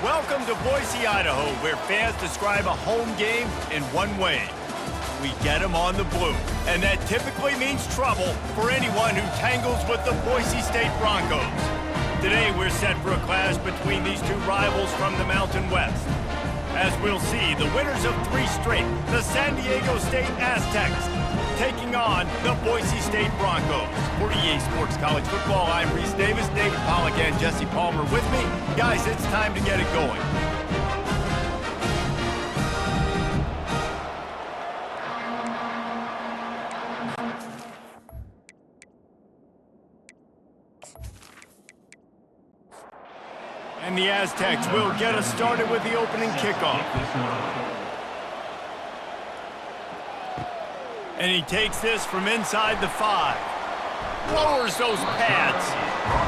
Welcome to Boise, Idaho, where fans describe a home game in one way. We get them on the blue, and that typically means trouble for anyone who tangles with the Boise State Broncos. Today, we're set for a clash between these two rivals from the Mountain West. As we'll see, the winners of 3 straight, the San Diego State Aztecs, taking on the Boise State Broncos. For EA Sports College Football, I'm Reese Davis, David Pollack, and Jesse Palmer with me. Guys, it's time to get it going. And the Aztecs will get us started with the opening kickoff. And he takes this from inside the 5. Lowers those pads.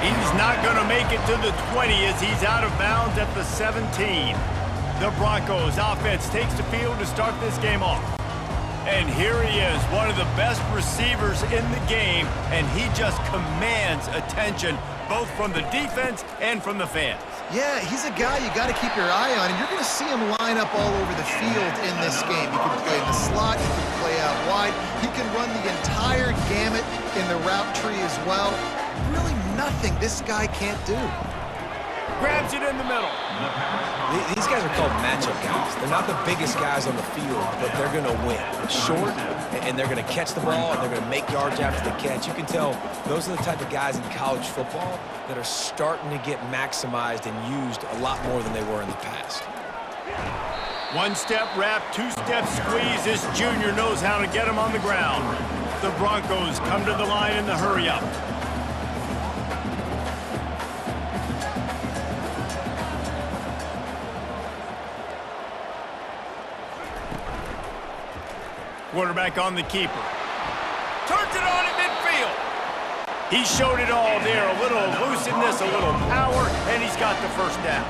He's not going to make it to the 20 as he's out of bounds at the 17. The Broncos offense takes the field to start this game off. And here he is, one of the best receivers in the game, and he just commands attention both from the defense and from the fans. Yeah, he's a guy you got to keep your eye on, and you're going to see him line up all over the field in this game. He can play in the slot, he can play out wide, he can run the entire gamut in the route tree as well. Really nothing this guy can't do. Grabs it in the middle. These guys are called matchup guys. They're not the biggest guys on the field, but they're going to win. Short, and they're going to catch the ball, and they're going to make yards after the catch. You can tell those are the type of guys in college football that are starting to get maximized and used a lot more than they were in the past. 1-step wrap, 2-step squeeze. This junior knows how to get him on the ground. The Broncos come to the line in the hurry-up. Quarterback on the keeper. Turns it on in midfield. He showed it all there. A little elusiveness, a little power, and he's got the first down.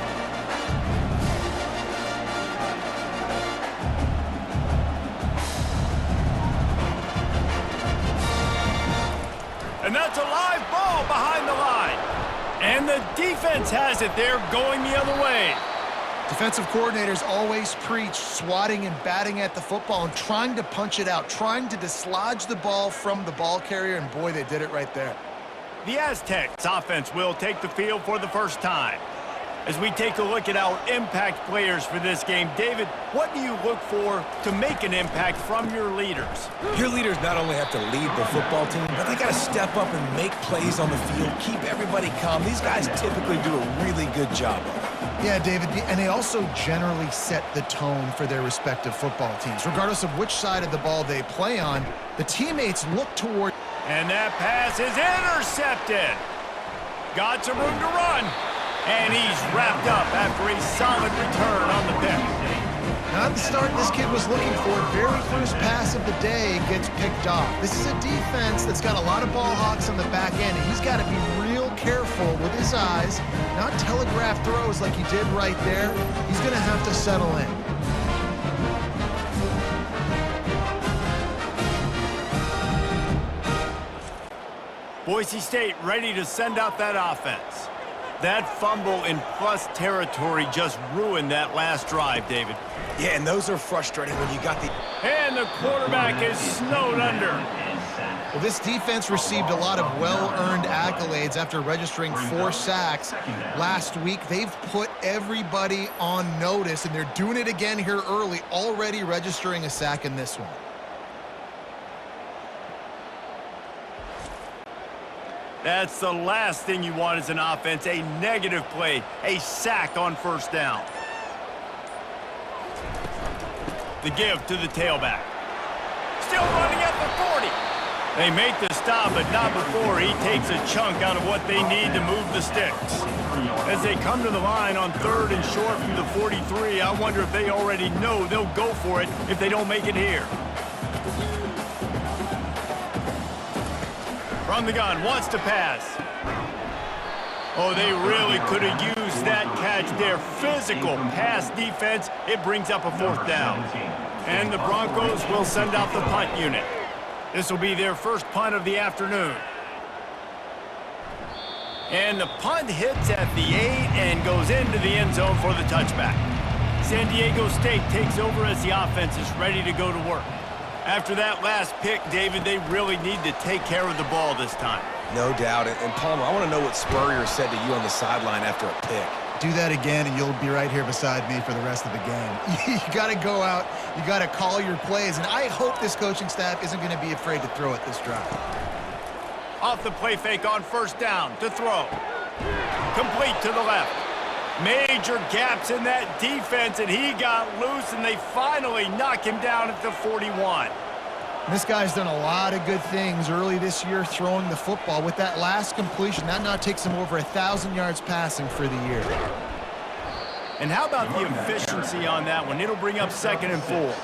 And that's a live ball behind the line. And the defense has it there, going the other way. Defensive coordinators always preach swatting and batting at the football and trying to punch it out, trying to dislodge the ball from the ball carrier, and boy, they did it right there. The Aztecs offense will take the field for the first time. As we take a look at our impact players for this game, David, what do you look for to make an impact from your leaders? Your leaders not only have to lead the football team, but they got to step up and make plays on the field, keep everybody calm. These guys typically do a really good job of it. Yeah, David, and they also generally set the tone for their respective football teams. Regardless of which side of the ball they play on, the teammates look toward... And that pass is intercepted. Got some room to run. And he's wrapped up after a solid return on the pick. Not the start this kid was looking for. Very first pass of the day gets picked off. This is a defense that's got a lot of ball hawks on the back end, and he's got to be real careful with his eyes, not telegraph throws like he did right there. He's going to have to settle in. Boise State ready to send out that offense. That fumble in plus territory just ruined that last drive, David. Yeah, and those are frustrating when you got the... And the quarterback is snowed under. Well, this defense received a lot of well-earned accolades after registering 4 sacks last week. They've put everybody on notice, and they're doing it again here early, already registering a sack in this one. That's the last thing you want as an offense, a negative play, a sack on first down. The give to the tailback. Still running at the 40. They make the stop, but not before he takes a chunk out of what they need to move the sticks. As they come to the line on 3rd and short from the 43, I wonder if they already know they'll go for it if they don't make it here. From the gun, wants to pass. Oh, they really could have used that catch there. Physical pass defense. It brings up a 4th down. And the Broncos will send out the punt unit. This will be their first punt of the afternoon. And the punt hits at the 8 and goes into the end zone for the touchback. San Diego State takes over as the offense is ready to go to work. After that last pick, David, they really need to take care of the ball this time. No doubt. And Palmer, I want to know what Spurrier said to you on the sideline after a pick. Do that again, and you'll be right here beside me for the rest of the game. You got to go out. You got to call your plays, and I hope this coaching staff isn't going to be afraid to throw it this drive. Off the play fake on first down to throw. Complete to the left. Major gaps in that defense, and he got loose, and they finally knock him down at the 41. This guy's done a lot of good things early this year throwing the football. With that last completion, that now takes him over 1,000 yards passing for the year. And how about the efficiency on that one? It'll bring up 2nd and 4.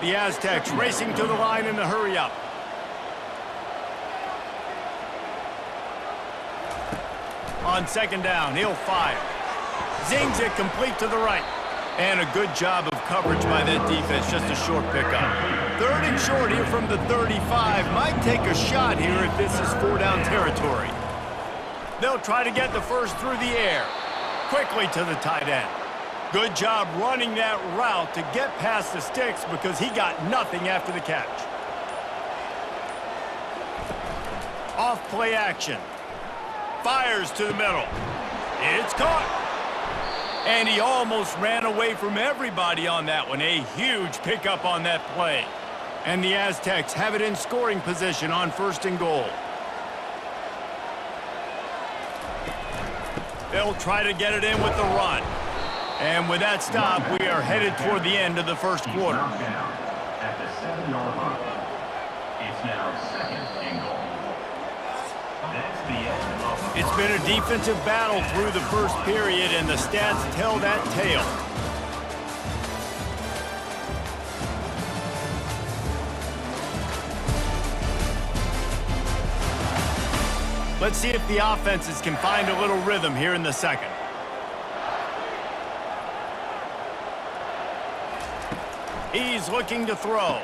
The Aztecs racing to the line in the hurry-up. On 2nd down, he'll fire. Zings it complete to the right. And a good job of coverage by that defense, just a short pickup. 3rd and short here from the 35. Might take a shot here if this is 4-down territory. They'll try to get the first through the air. Quickly to the tight end. Good job running that route to get past the sticks because he got nothing after the catch. Off play action. Fires to the middle. It's caught. And he almost ran away from everybody on that one. A huge pickup on that play. And the Aztecs have it in scoring position on 1st and goal. They'll try to get it in with the run. And with that stop, we are headed toward the end of the first quarter. At the 7-yard line, it's now 2nd and goal. That's the end of the... It's been a defensive battle through the first period, and the stats tell that tale. Let's see if the offenses can find a little rhythm here in the second. He's looking to throw.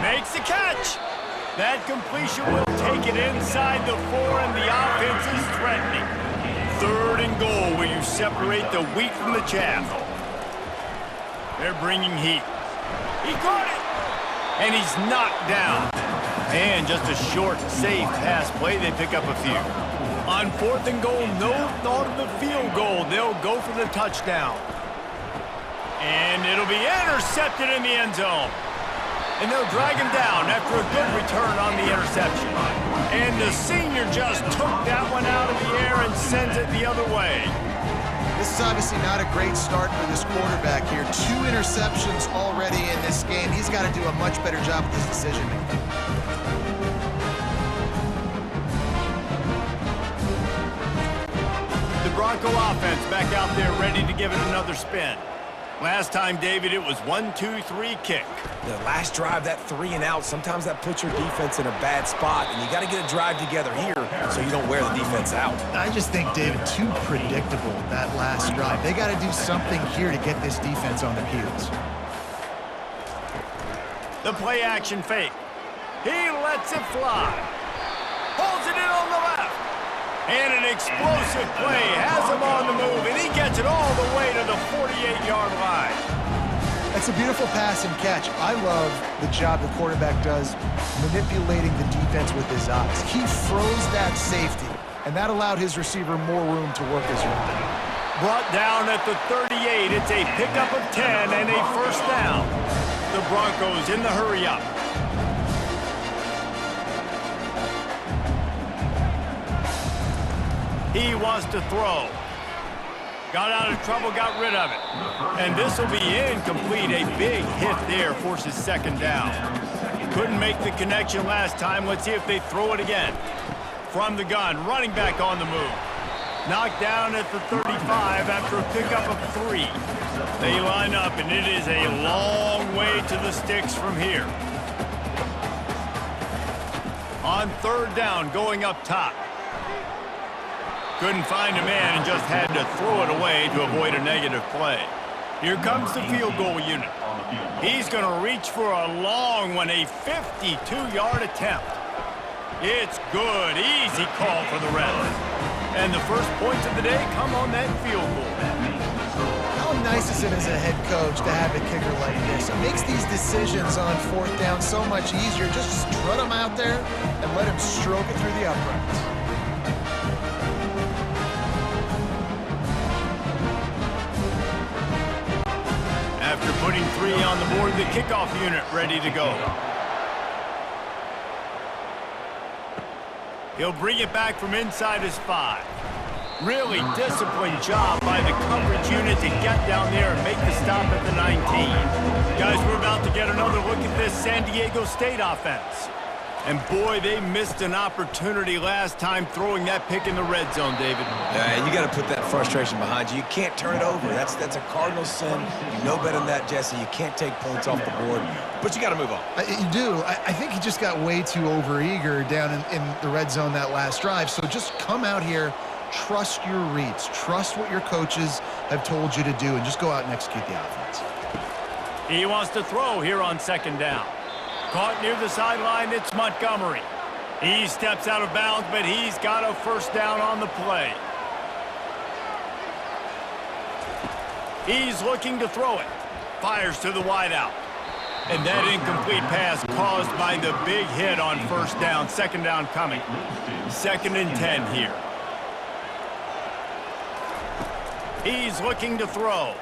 Makes the catch. That completion will take it inside the 4, and the offense is threatening. 3rd and goal where you separate the wheat from the chaff. They're bringing heat. He caught it. And he's knocked down. And just a short, safe pass play. They pick up a few. On 4th and goal, no thought of the field goal. They'll go for the touchdown. And it'll be intercepted in the end zone. And they'll drag him down after a good return on the interception. And the senior just took that one out of the air and sends it the other way. This is obviously not a great start for this quarterback here. 2 interceptions already in this game. He's got to do a much better job with his decision-making. The Bronco offense back out there ready to give it another spin. Last time, David, it was 1-2-3 kick. The last drive, that 3 and out, sometimes that puts your defense in a bad spot, and you got to get a drive together here so you don't wear the defense out. I just think, David, too predictable, that last drive. They got to do something here to get this defense on their heels. The play action fake. He lets it fly. Pulls it in on the left. And an explosive play has him on the move, and he gets it all the way to the 48-yard line. That's a beautiful pass and catch. I love the job the quarterback does manipulating the defense with his eyes. He froze that safety, and that allowed his receiver more room to work his route. Brought down at the 38. It's a pickup of 10 and a 1st down. The Broncos in the hurry-up. He wants to throw. Got out of trouble, got rid of it. And this will be incomplete. A big hit there forces 2nd down. Couldn't make the connection last time. Let's see if they throw it again. From the gun, running back on the move. Knocked down at the 35 after a pickup of 3. They line up, and it is a long way to the sticks from here. On 3rd down, going up top. Couldn't find a man and just had to throw it away to avoid a negative play. Here comes the field goal unit. He's going to reach for a long one, a 52-yard attempt. It's good. Easy call for the ref. And the first points of the day come on that field goal. How nice is it as a head coach to have a kicker like this? It makes these decisions on fourth down so much easier. Just strut him out there and let him stroke it through the uprights. After putting 3 on the board, the kickoff unit ready to go. He'll bring it back from inside his 5. Really disciplined job by the coverage unit to get down there and make the stop at the 19. Guys, we're about to get another look at this San Diego State offense. And boy, they missed an opportunity last time throwing that pick in the red zone, David. Yeah, you got to put that frustration behind you. You can't turn it over. That's a cardinal sin. You know better than that, Jesse. You can't take points off the board, but you got to move on. You do. I think he just got way too overeager down in the red zone that last drive. So just come out here, trust your reads, trust what your coaches have told you to do, and just go out and execute the offense. He wants to throw here on second down. Caught near the sideline, it's Montgomery. He steps out of bounds, but he's got a first down on the play. He's looking to throw it. Fires to the wideout. And that incomplete pass caused by the big hit on first down. Second down coming. 2nd and 10 here. He's looking to throw.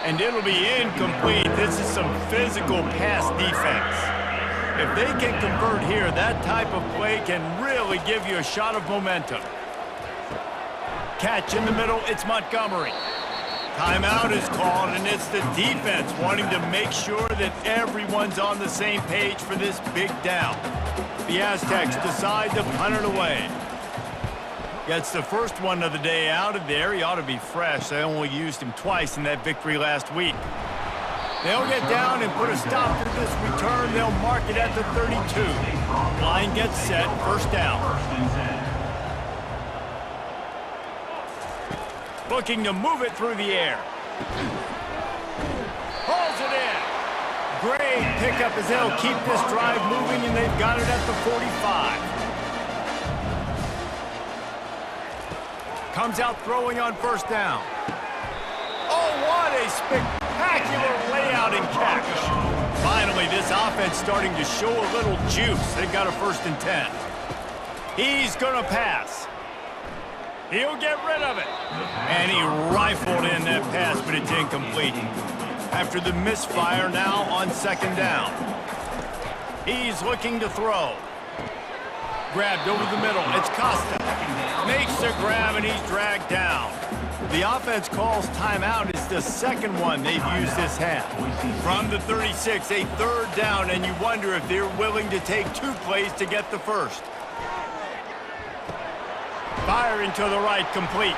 And it'll be incomplete. This is some physical pass defense. If they can convert here, that type of play can really give you a shot of momentum. Catch in the middle, it's Montgomery. Timeout is called, and it's the defense wanting to make sure that everyone's on the same page for this big down. The Aztecs decide to punt it away. Gets the first one of the day out of there. He ought to be fresh. They only used him twice in that victory last week. They'll get down and put a stop to this return. They'll mark it at the 32. Line gets set. First down. Looking to move it through the air. Pulls it in. Great pickup as they'll keep this drive moving, and they've got it at the 45. Comes out throwing on first down. Oh, what a spectacular layout and catch. Finally, this offense starting to show a little juice. They've got a 1st and 10. He's going to pass. He'll get rid of it. And he rifled in that pass, but it's incomplete. After the misfire, now on 2nd down. He's looking to throw. Grabbed over the middle. It's Costa. Makes the grab, and he's dragged down. The offense calls timeout. It's the second one they've used this half. From the 36, a 3rd down, and you wonder if they're willing to take 2 plays to get the first. Firing to the right, complete.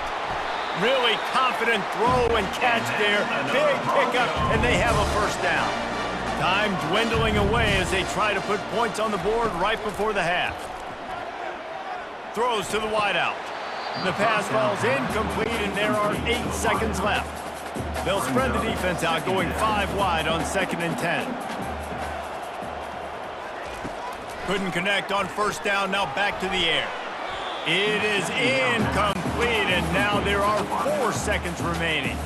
Really confident throw and catch there. Big pickup, and they have a first down. Time dwindling away as they try to put points on the board right before the half. Throws to the wideout. The pass falls incomplete, and there are 8 seconds left. They'll spread the defense out, going 5 wide on 2nd and 10. Couldn't connect on first down, now back to the air. It is incomplete, and now there are 4 seconds remaining.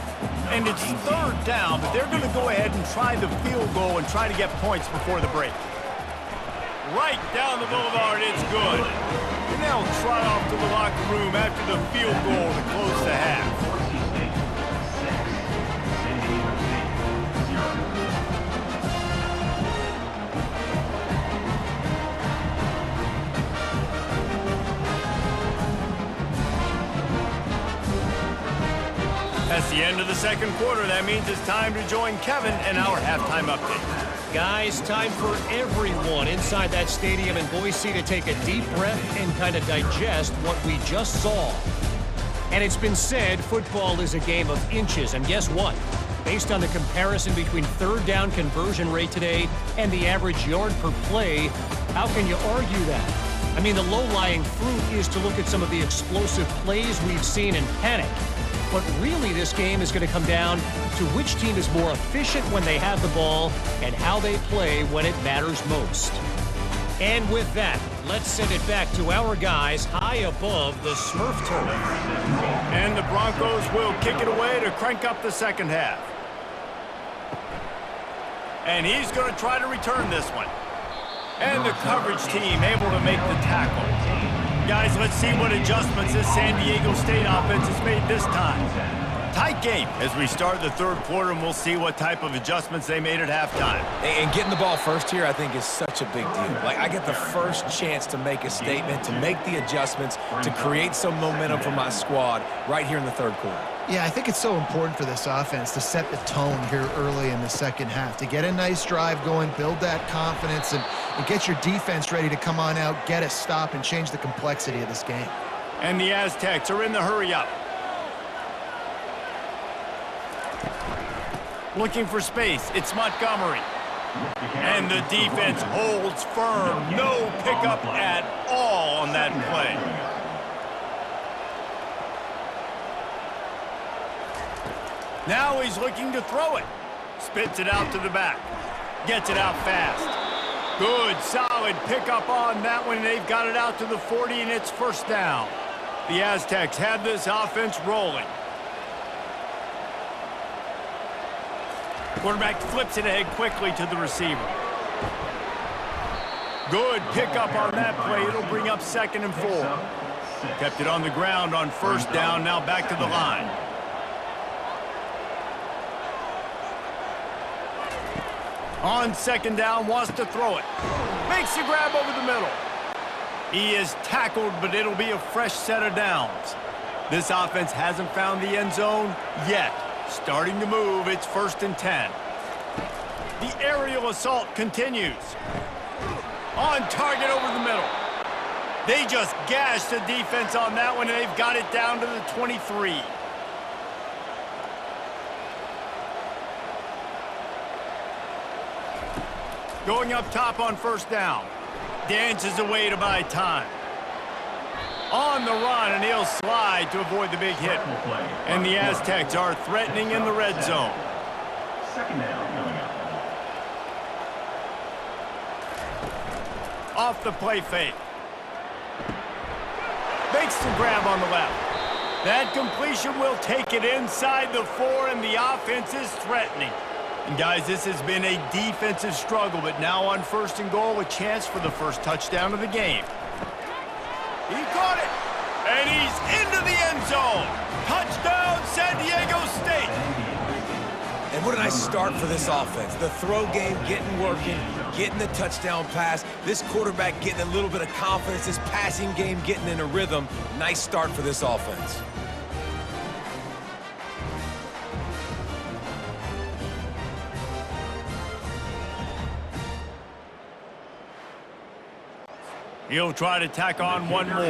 And it's 3rd down, but they're going to go ahead and try the field goal and try to get points before the break. Right down the boulevard, it's good. And they'll trot off to the locker room after the field goal to close the half. That's the end of the second quarter. That means it's time to join Kevin in our halftime update. Guys, time for everyone inside that stadium in Boise to take a deep breath and kind of digest what we just saw. And it's been said football is a game of inches, and guess what? Based on the comparison between 3rd down conversion rate today and the average yard per play, how can you argue that? I mean, the low-lying fruit is to look at some of the explosive plays we've seen and panic. But really, this game is going to come down to which team is more efficient when they have the ball and how they play when it matters most. And with that, let's send it back to our guys high above the Smurf turf. And the Broncos will kick it away to crank up the second half. And he's going to try to return this one. And the coverage team able to make the tackle. Guys, let's see what adjustments this San Diego State offense has made this time. Tight game as we start the third quarter, and we'll see what type of adjustments they made at halftime. And getting the ball first here, I think, is such a big deal. Like, I get the first chance to make a statement, to make the adjustments, to create some momentum for my squad right here in the third quarter. Yeah, I think it's so important for this offense to set the tone here early in the second half, to get a nice drive going, build that confidence, and get your defense ready to come on out, get a stop, and change the complexity of this game. And the Aztecs are in the hurry-up. Looking for space, it's Montgomery. And the defense holds firm. No pickup at all on that play. Now he's looking to throw it. Spits it out to the back. Gets it out fast. Good, solid pickup on that one. They've got it out to the 40, and it's first down. The Aztecs have this offense rolling. Quarterback flips it ahead quickly to the receiver. Good pickup on that play. It'll bring up 2nd and 4. Kept it on the ground on first down. Now back to the line. On 2nd down, wants to throw it. Makes the grab over the middle. He is tackled, but it'll be a fresh set of downs. This offense hasn't found the end zone yet. Starting to move, it's 1st and 10. The aerial assault continues. On target over the middle. They just gashed the defense on that one, and they've got it down to the 23. Going up top on first down. Dances away to buy time. On the run, and he'll slide to avoid the big hit. And the Aztecs are threatening in the red zone. 2nd down coming up. Off the play fake. Makes the grab on the left. That completion will take it inside the 4, and the offense is threatening. And guys, this has been a defensive struggle, but now on 1st and goal, a chance for the first touchdown of the game. He caught it, and he's into the end zone. Touchdown, San Diego State. And what a nice start for this offense. The throw game getting working, getting the touchdown pass. This quarterback getting a little bit of confidence. This passing game getting in a rhythm. Nice start for this offense. He'll try to tack on one more.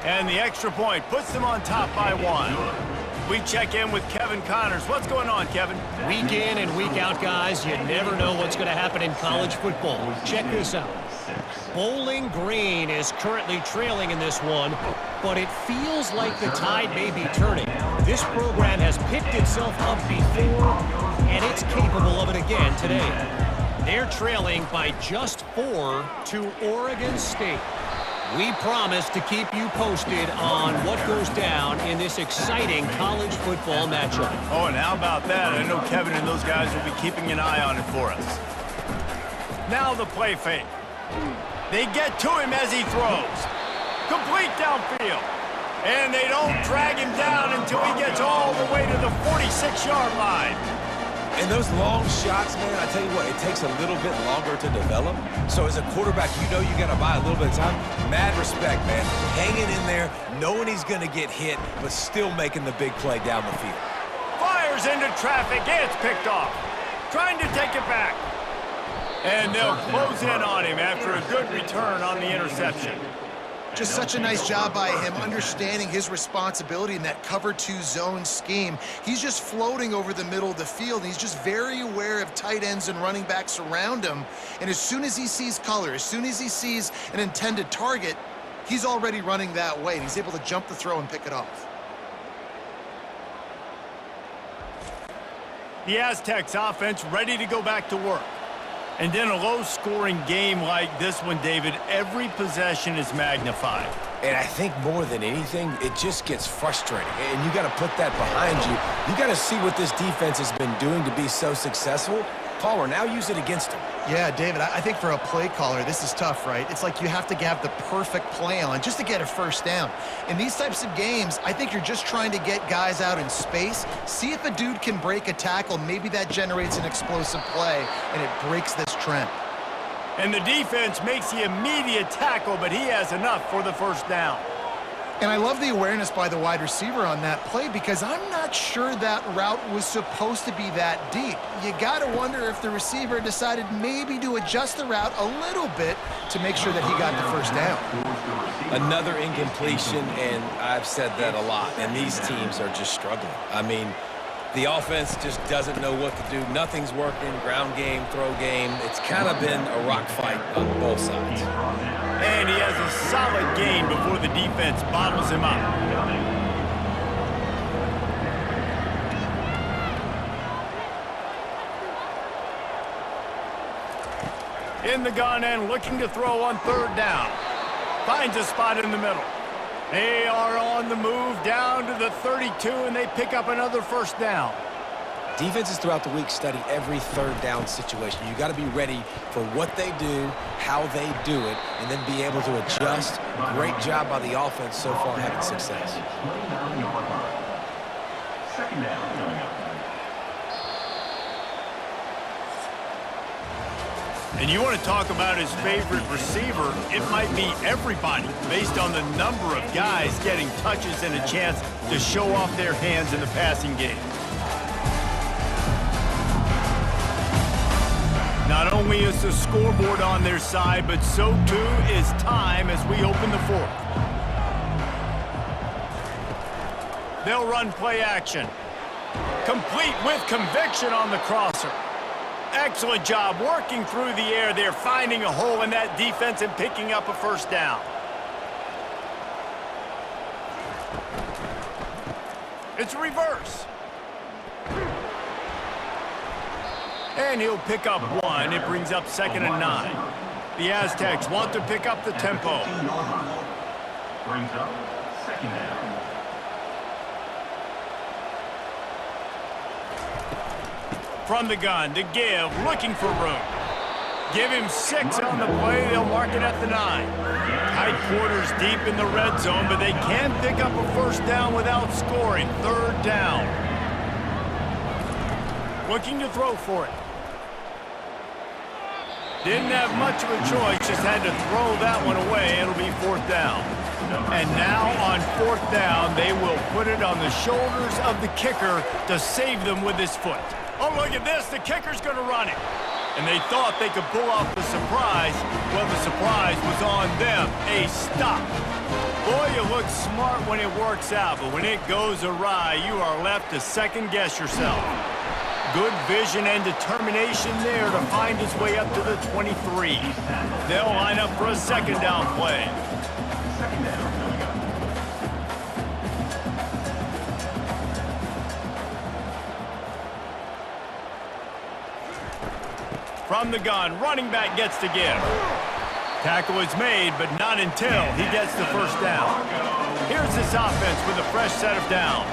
And the extra point puts them on top by 1. We check in with Kevin Connors. What's going on, Kevin? Week in and week out, guys, you never know what's going to happen in college football. Check this out. Bowling Green is currently trailing in this one, but it feels like the tide may be turning. This program has picked itself up before, and it's capable of it again today. They're trailing by just 4 to Oregon State. We promise to keep you posted on what goes down in this exciting college football matchup. Oh, and how about that? I know Kevin and those guys will be keeping an eye on it for us. Now the play fake. They get to him as he throws. Complete downfield. And they don't drag him down until he gets all the way to the 46-yard line. And those long shots, man, I tell you what, it takes a little bit longer to develop. So as a quarterback, you know you got to buy a little bit of time. Mad respect, man. Hanging in there, knowing he's going to get hit, but still making the big play down the field. Fires into traffic, and it's picked off. Trying to take it back. And they'll close in on him after a good return on the interception. Just such a nice job by him understanding his responsibility in that cover 2 zone scheme. He's just floating over the middle of the field. He's just very aware of tight ends and running backs around him. And as soon as he sees color, as soon as he sees an intended target, he's already running that way. And he's able to jump the throw and pick it off. The Aztecs offense ready to go back to work. And in a low-scoring game like this one, David, every possession is magnified. And I think more than anything, it just gets frustrating. And you got to put that behind you. You got to see what this defense has been doing to be so successful. Palmer, now use it against him. Yeah, David, I think for a play caller, this is tough, right? It's like you have to have the perfect play on just to get a first down. In these types of games, I think you're just trying to get guys out in space, see if a dude can break a tackle. Maybe that generates an explosive play, and it breaks this trend. And the defense makes the immediate tackle, but he has enough for the first down. And I love the awareness by the wide receiver on that play because I'm not sure that route was supposed to be that deep. You got to wonder if the receiver decided maybe to adjust the route a little bit to make sure that he got the first down. Another incompletion, and I've said that a lot, and these teams are just struggling. I mean, the offense just doesn't know what to do. Nothing's working, ground game, throw game. It's kind of been a rock fight on both sides. And he has a solid gain before the defense bottles him up. In the gun and looking to throw on third down. Finds a spot in the middle. They are on the move down to the 32, and they pick up another first down. Defenses throughout the week study every third down situation. You got to be ready for what they do, how they do it, and then be able to adjust. Great job by the offense so far having success. Second down coming up. And you want to talk about his favorite receiver, it might be everybody based on the number of guys getting touches and a chance to show off their hands in the passing game. Not only is the scoreboard on their side, but so too is time as we open the fourth. They'll run play action. Complete with conviction on the crosser. Excellent job working through the air there, finding a hole in that defense and picking up a first down. It's reverse. And he'll pick up one. It brings up 2nd and 9. The Aztecs want to pick up the tempo. Brings up 2nd down. From the gun to give, looking for room. Give him 6 on the play. They'll mark it at the 9. Tight quarters deep in the red zone, but they can pick up a first down without scoring. 3rd down. Looking to throw for it. Didn't have much of a choice, just had to throw that one away. It'll be 4th down. And now on 4th down, they will put it on the shoulders of the kicker to save them with his foot. Oh, look at this. The kicker's going to run it. And they thought they could pull off the surprise. Well, the surprise was on them. A stop. Boy, you look smart when it works out, but when it goes awry, you are left to second-guess yourself. Good vision and determination there to find his way up to the 23. They'll line up for a 2nd down play. 2nd down coming up. From the gun, running back gets to give. Tackle is made, but not until he gets the first down. Here's this offense with a fresh set of downs.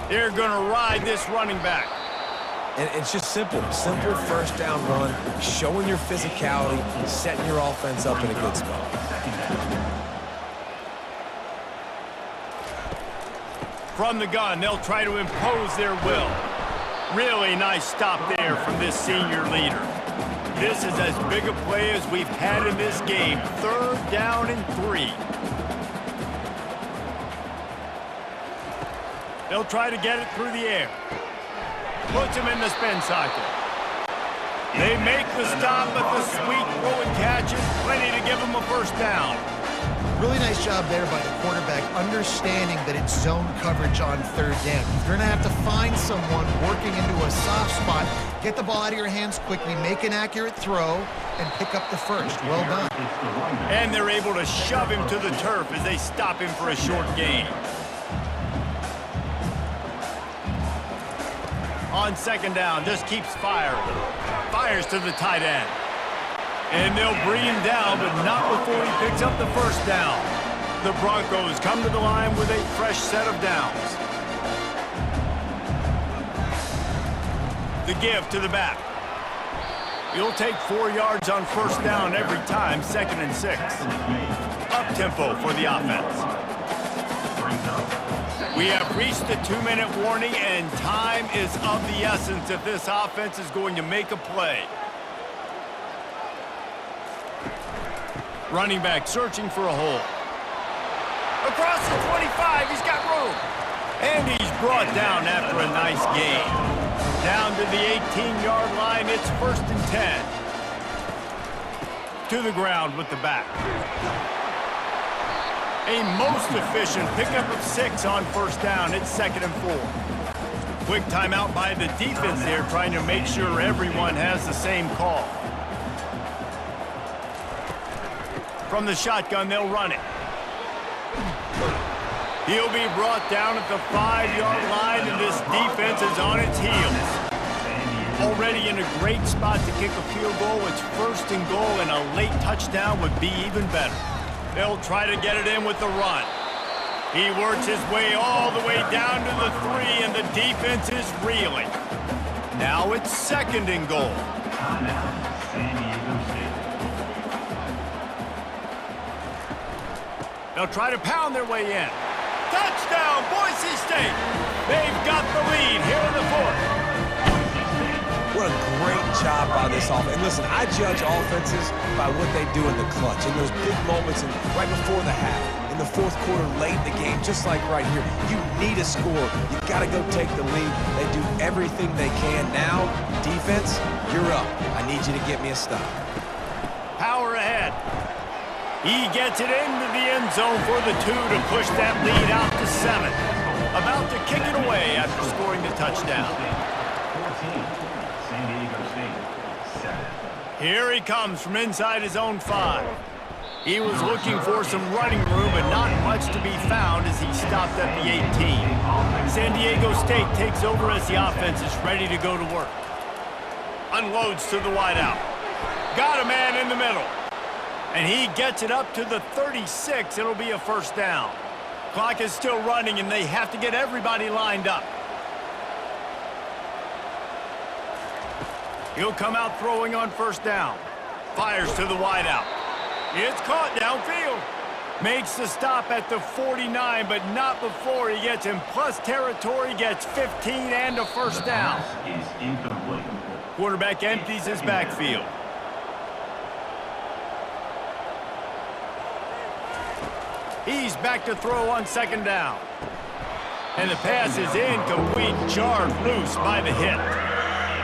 They're going to ride this running back. And it's just simple. Simple first down run, showing your physicality, setting your offense up in a good spot. From the gun, they'll try to impose their will. Really nice stop there from this senior leader. This is as big a play as we've had in this game. 3rd down and 3. They'll try to get it through the air. Puts him in the spin cycle. They make the stop, but the sweet throw and catch is plenty to give them a first down. Really nice job there by the quarterback, understanding that it's zone coverage on 3rd down. You're going to have to find someone working into a soft spot, get the ball out of your hands quickly, make an accurate throw, and pick up the first. Well done. And they're able to shove him to the turf as they stop him for a short gain. On second down, just keeps firing. Fires to the tight end. And they'll bring him down, but not before he picks up the first down. The Broncos come to the line with a fresh set of downs. The give to the back. He'll take 4 yards on first down every time, 2nd and 6. Up-tempo for the offense. We have reached the 2-minute warning, and time is of the essence if this offense is going to make a play. Running back searching for a hole. Across the 25, he's got room. And he's brought down after a nice gain. Down to the 18-yard line, it's 1st and 10. To the ground with the back. A most efficient pickup of 6 on first down. It's 2nd and 4. Quick timeout by the defense there, trying to make sure everyone has the same call. From the shotgun, they'll run it. He'll be brought down at the 5-yard line, and this defense is on its heels. Already in a great spot to kick a field goal. It's 1st and goal, and a late touchdown would be even better. They'll try to get it in with the run. He works his way all the way down to the 3, and the defense is reeling. Now it's 2nd and goal. They'll try to pound their way in. Touchdown, Boise State! They've got the lead here in the 4th. What a great job by this offense. And listen, I judge offenses by what they do in the clutch, in those big moments and right before the half, in the 4th quarter, late in the game, just like right here. You need a score. You got to go take the lead. They do everything they can. Now, defense, you're up. I need you to get me a stop. Power ahead. He gets it into the end zone for the 2 to push that lead out to 7. About to kick it away after scoring the touchdown. Here he comes from inside his own 5. He was looking for some running room, but not much to be found as he stopped at the 18. San Diego State takes over as the offense is ready to go to work. Unloads to the wideout. Got a man in the middle. And he gets it up to the 36. It'll be a first down. Clock is still running, and they have to get everybody lined up. He'll come out throwing on first down. Fires to the wideout. It's caught downfield. Makes the stop at the 49, but not before he gets in plus territory, gets 15 and a first down. Quarterback empties his backfield. He's back to throw on second down. And the pass is incomplete, jarred loose by the hit.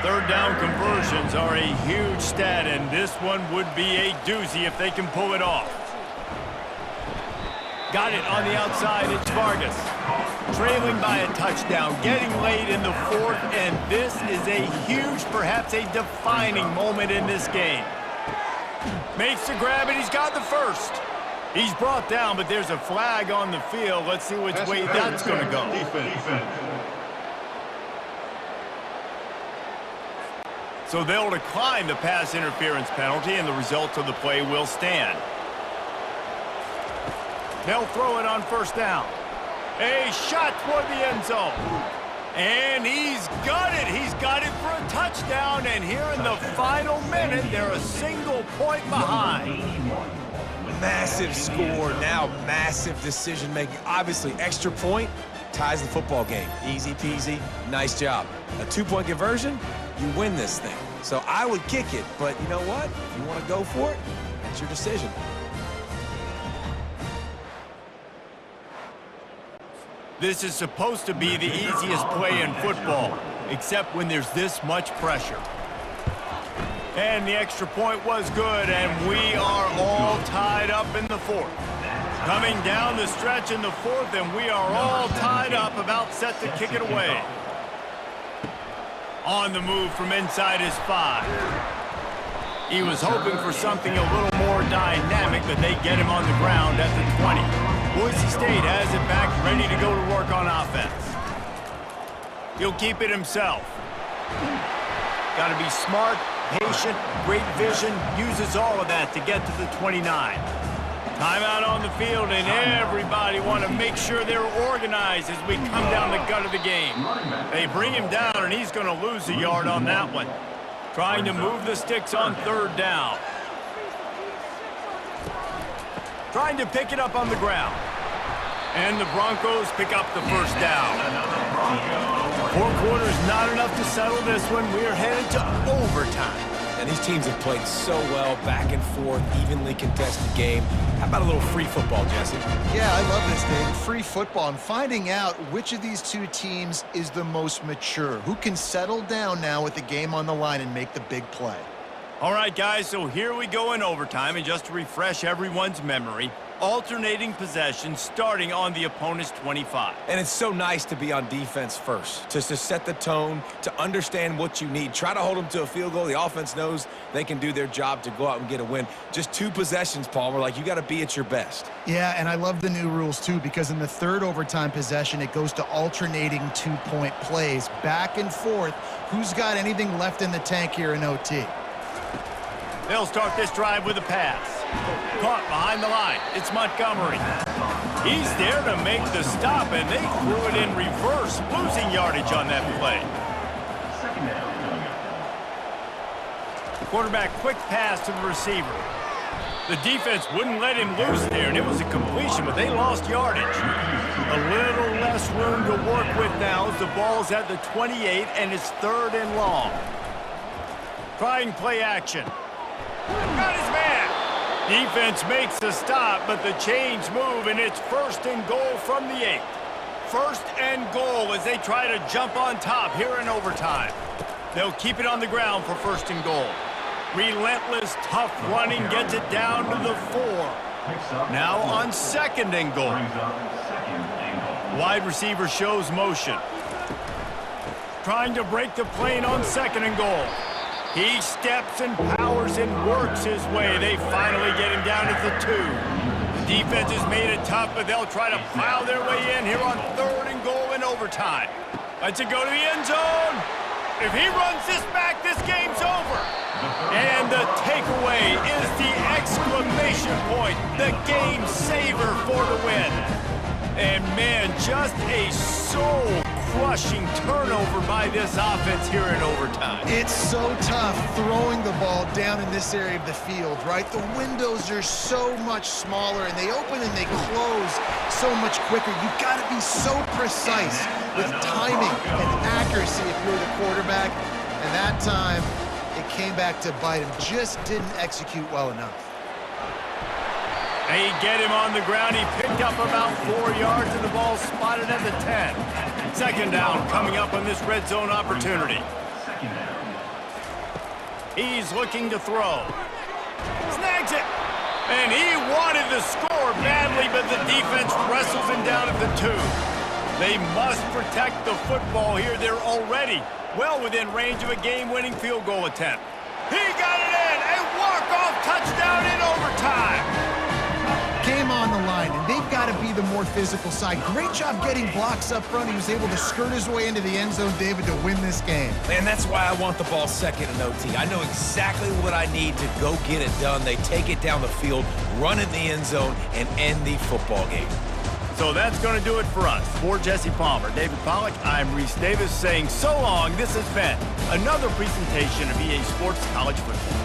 Third down conversions are a huge stat, and this one would be a doozy if they can pull it off. Got it on the outside, it's Vargas. Trailing by a touchdown, getting late in the 4th, and this is a huge, perhaps a defining moment in this game. Makes the grab, and he's got the first. He's brought down, but there's a flag on the field. Let's see which way that's going to go. So they'll decline the pass interference penalty, and the result of the play will stand. They'll throw it on first down. A shot toward the end zone. And he's got it. He's got it for a touchdown. And here in the final minute, they're a single point behind. Massive score, now massive decision-making. Obviously, extra point ties the football game. Easy peasy, nice job. A 2-point conversion, you win this thing. So I would kick it, but you know what? If you want to go for it, that's your decision. This is supposed to be the easiest play in football, except when there's this much pressure. And the extra point was good, and we are all tied up in the 4th. Coming down the stretch in the 4th, and we are all tied up, about set to kick it away. On the move from inside his 5. He was hoping for something a little more dynamic, but they get him on the ground at the 20. Boise State has it back, ready to go to work on offense. He'll keep it himself. Got to be smart, patient, great vision, uses all of that to get to the 29. Timeout on the field, and everybody want to make sure they're organized as we come down the gut of the game. They bring him down, and he's going to lose a yard on that one. Trying to move the sticks on third down. Trying to pick it up on the ground. And the Broncos pick up the first down. 4 quarters not enough to settle this one. We're headed to overtime. And these teams have played so well, back and forth, evenly contested game. How about a little free football, Jesse? Yeah, I love this thing. Free football. I'm finding out which of these two teams is the most mature. Who can settle down now with the game on the line and make the big play. All right, guys, so here we go in overtime. And just to refresh everyone's memory, alternating possessions starting on the opponent's 25. And it's so nice to be on defense first, just to set the tone, to understand what you need. Try to hold them to a field goal. The offense knows they can do their job to go out and get a win. Just 2 possessions, Palmer, like you got to be at your best. Yeah, and I love the new rules, too, because in the third overtime possession, it goes to alternating 2-point plays, back and forth. Who's got anything left in the tank here in OT? They'll start this drive with a pass. Caught behind the line. It's Montgomery. He's there to make the stop, and they threw it in reverse, losing yardage on that play. Quarterback quick pass to the receiver. The defense wouldn't let him loose there, and it was a completion, but they lost yardage. A little less room to work with now as the ball's at the 28, and it's 3rd and long. Trying play action. Got his man. Defense makes the stop, but the chains move, and it's 1st and goal from the 8. 1st and goal as they try to jump on top here in overtime. They'll keep it on the ground for 1st and goal. Relentless, tough running gets it down to the 4. Now on 2nd and goal. Wide receiver shows motion. Trying to break the plane on 2nd and goal. He steps and powers and works his way. They finally get him down at the 2. The defense has made it tough, but they'll try to plow their way in here on 3rd and goal in overtime. Let's it go to the end zone. If he runs this back, this game's over. And the takeaway is the exclamation point, the game saver for the win. And man, just a soul-crushing turnover by this offense here in overtime. It's so tough throwing the ball down in this area of the field, right? The windows are so much smaller, and they open and they close so much quicker. You've got to be so precise with timing and accuracy if you're the quarterback. And that time, it came back to bite him. Just didn't execute well enough. They get him on the ground. He picked up about 4 yards, and the ball spotted at the 10. 2nd down coming up on this red zone opportunity. He's looking to throw. Snags it. And he wanted to score badly, but the defense wrestles him down at the 2. They must protect the football here. They're already well within range of a game-winning field goal attempt. He got it in. A walk-off touchdown in overtime. Game on the line, and they've got to be the more physical side. Great job getting blocks up front. He was able to skirt his way into the end zone, David, to win this game. And that's why I want the ball 2nd and OT. I know exactly what I need to go get it done. They take it down the field, run in the end zone, and end the football game. So that's going to do it for us. For Jesse Palmer, David Pollack, I'm Reese Davis saying so long. This has been another presentation of EA Sports College Football.